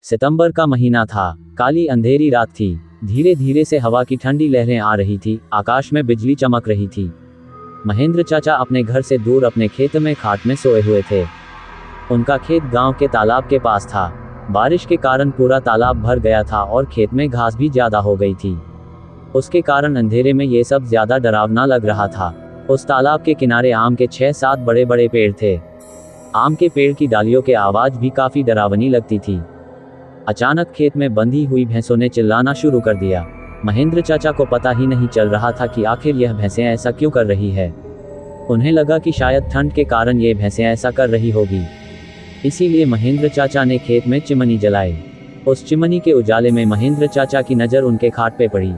सितंबर का महीना था। काली अंधेरी रात थी। धीरे धीरे से हवा की ठंडी लहरें आ रही थी। आकाश में बिजली चमक रही थी। महेंद्र चाचा अपने घर से दूर अपने खेत में खाट में सोए हुए थे। उनका खेत गांव के तालाब के पास था। बारिश के कारण पूरा तालाब भर गया था और खेत में घास भी ज्यादा हो गई थी। उसके कारण अंधेरे में ये सब ज्यादा डरावना लग रहा था। उस तालाब के किनारे आम के 6-7 बड़े बड़े पेड़ थे। आम के पेड़ की डालियों के आवाज भी काफी डरावनी लगती थी। अचानक खेत में बंधी हुई भैंसों ने चिल्लाना शुरू कर दिया। महेंद्र चाचा को पता ही नहीं चल रहा था कि आखिर यह भैंसें ऐसा क्यों कर रही है। उन्हें लगा कि शायद ठंड के कारण ये भैंसें ऐसा कर रही होगी। इसीलिए महेंद्र चाचा ने खेत में चिमनी जलाई। उस चिमनी के उजाले में महेंद्र चाचा की नज़र उनके खाट पे पड़ी।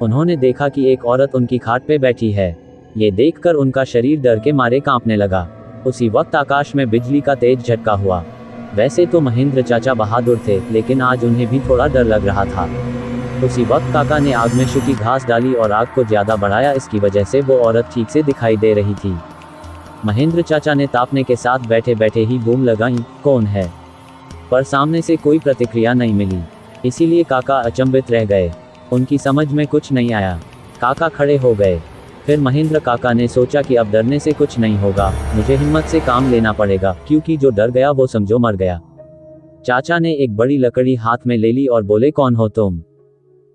उन्होंने देखा कि एक औरत उनकी खाट पे बैठी है। ये देखकर उनका शरीर डर के मारे कांपने लगा। उसी वक्त आकाश में बिजली का तेज झटका हुआ। वैसे तो महेंद्र चाचा बहादुर थे, लेकिन आज उन्हें भी थोड़ा डर लग रहा था। उसी वक्त काका ने आग में सूखी घास डाली और आग को ज्यादा बढ़ाया। इसकी वजह से वो औरत ठीक से दिखाई दे रही थी। महेंद्र चाचा ने तापने के साथ बैठे बैठे ही बूम लगाई, कौन है? पर सामने से कोई प्रतिक्रिया नहीं मिली। इसीलिए काका अचंभित रह गए। उनकी समझ में कुछ नहीं आया। काका खड़े हो गए। फिर महेंद्र काका ने सोचा कि अब डरने से कुछ नहीं होगा, मुझे हिम्मत से काम लेना पड़ेगा, क्योंकि जो डर गया वो समझो मर गया। चाचा ने एक बड़ी लकड़ी हाथ में ले ली और बोले, कौन हो तुम?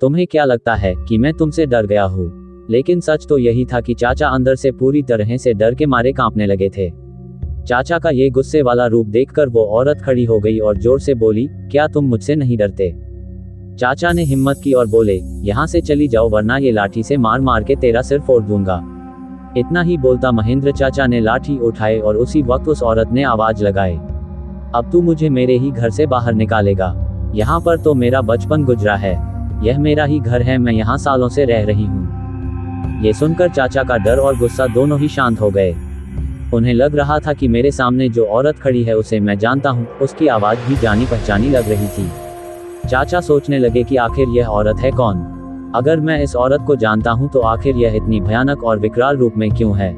तुम्हें क्या लगता है कि मैं तुमसे डर गया हूँ? लेकिन सच तो यही था कि चाचा अंदर से पूरी तरह से डर के मारे कांपने लगे थे। चाचा का ये गुस्से वाला रूप देखकर वो औरत खड़ी हो गई और जोर से बोली, क्या तुम मुझसे नहीं डरते? चाचा ने हिम्मत की और बोले, यहाँ से चली जाओ वरना ये लाठी से मार मार के तेरा सिर फोड़ दूंगा। इतना ही बोलता महेंद्र चाचा ने लाठी उठाए और उसी वक्त उस औरत ने आवाज लगाई, अब तू मुझे मेरे ही घर से बाहर निकालेगा? यहाँ पर तो मेरा बचपन गुजरा है, यह मेरा ही घर है, मैं यहाँ सालों से रह रही हूँ। ये सुनकर चाचा का डर और गुस्सा दोनों ही शांत हो गए। उन्हें लग रहा था कि मेरे सामने जो औरत खड़ी है उसे मैं जानता हूँ, उसकी आवाज भी जानी पहचानी लग रही थी। चाचा सोचने लगे कि आखिर यह औरत है कौन? अगर मैं इस औरत को जानता हूं तो आखिर यह इतनी भयानक और विकराल रूप में क्यों है?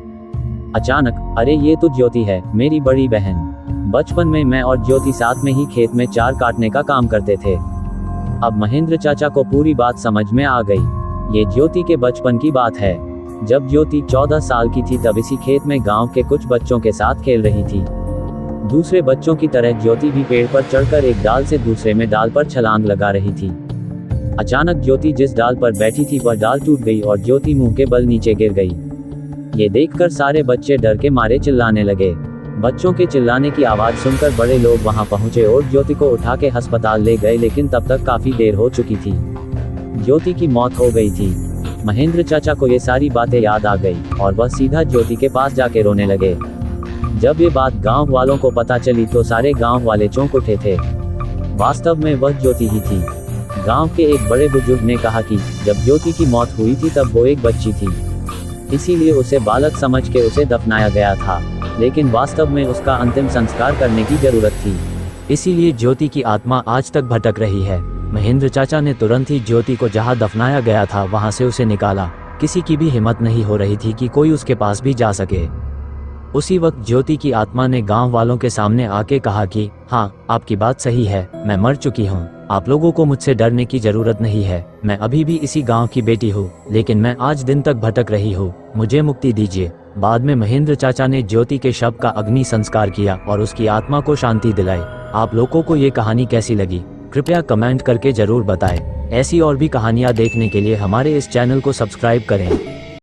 अचानक, अरे ये तो ज्योति है, मेरी बड़ी बहन। बचपन में मैं और ज्योति साथ में ही खेत में चार काटने का काम करते थे। अब महेंद्र चाचा को पूरी बात समझ में आ गई। ये ज्योति के बचपन की बात है। जब ज्योति 14 साल की थी तब इसी खेत में गाँव के कुछ बच्चों के साथ खेल रही थी। दूसरे बच्चों की तरह ज्योति भी पेड़ पर चढ़कर एक डाल से दूसरे में डाल पर छलांग लगा रही थी। अचानक ज्योति जिस डाल पर बैठी थी वह डाल टूट गई और ज्योति मुंह के बल नीचे गिर गई। ये देखकर सारे बच्चे डर के मारे चिल्लाने लगे। बच्चों के चिल्लाने की आवाज सुनकर बड़े लोग वहां पहुंचे और ज्योति को उठा के अस्पताल ले गए, लेकिन तब तक काफी देर हो चुकी थी। ज्योति की मौत हो गई थी। महेंद्र चाचा को ये सारी बातें याद आ गई और वह सीधा ज्योति के पास जाके रोने लगे। जब ये बात गांव वालों को पता चली तो सारे गांव वाले चौंक उठे थे। वास्तव में वह ज्योति ही थी। गांव के एक बड़े बुजुर्ग ने कहा कि जब ज्योति की मौत हुई थी तब वो एक बच्ची थी, इसीलिए उसे बालक समझ के उसे दफनाया गया था, लेकिन वास्तव में उसका अंतिम संस्कार करने की जरूरत थी। इसीलिए ज्योति की आत्मा आज तक भटक रही है। महेंद्र चाचा ने तुरंत ही ज्योति को जहाँ दफनाया गया था वहाँ से उसे निकाला। किसी की भी हिम्मत नहीं हो रही थी कि कोई उसके पास भी जा सके। उसी वक्त ज्योति की आत्मा ने गांव वालों के सामने आके कहा कि हाँ, आपकी बात सही है, मैं मर चुकी हूँ। आप लोगों को मुझसे डरने की जरूरत नहीं है। मैं अभी भी इसी गांव की बेटी हूँ, लेकिन मैं आज दिन तक भटक रही हूँ, मुझे मुक्ति दीजिए। बाद में महेंद्र चाचा ने ज्योति के शव का अग्नि संस्कार किया और उसकी आत्मा को शांति दिलाई। आप लोगों को ये कहानी कैसी लगी कृपया कमेंट करके जरूर बताएं। ऐसी और भी कहानियाँ देखने के लिए हमारे इस चैनल को सब्सक्राइब करें।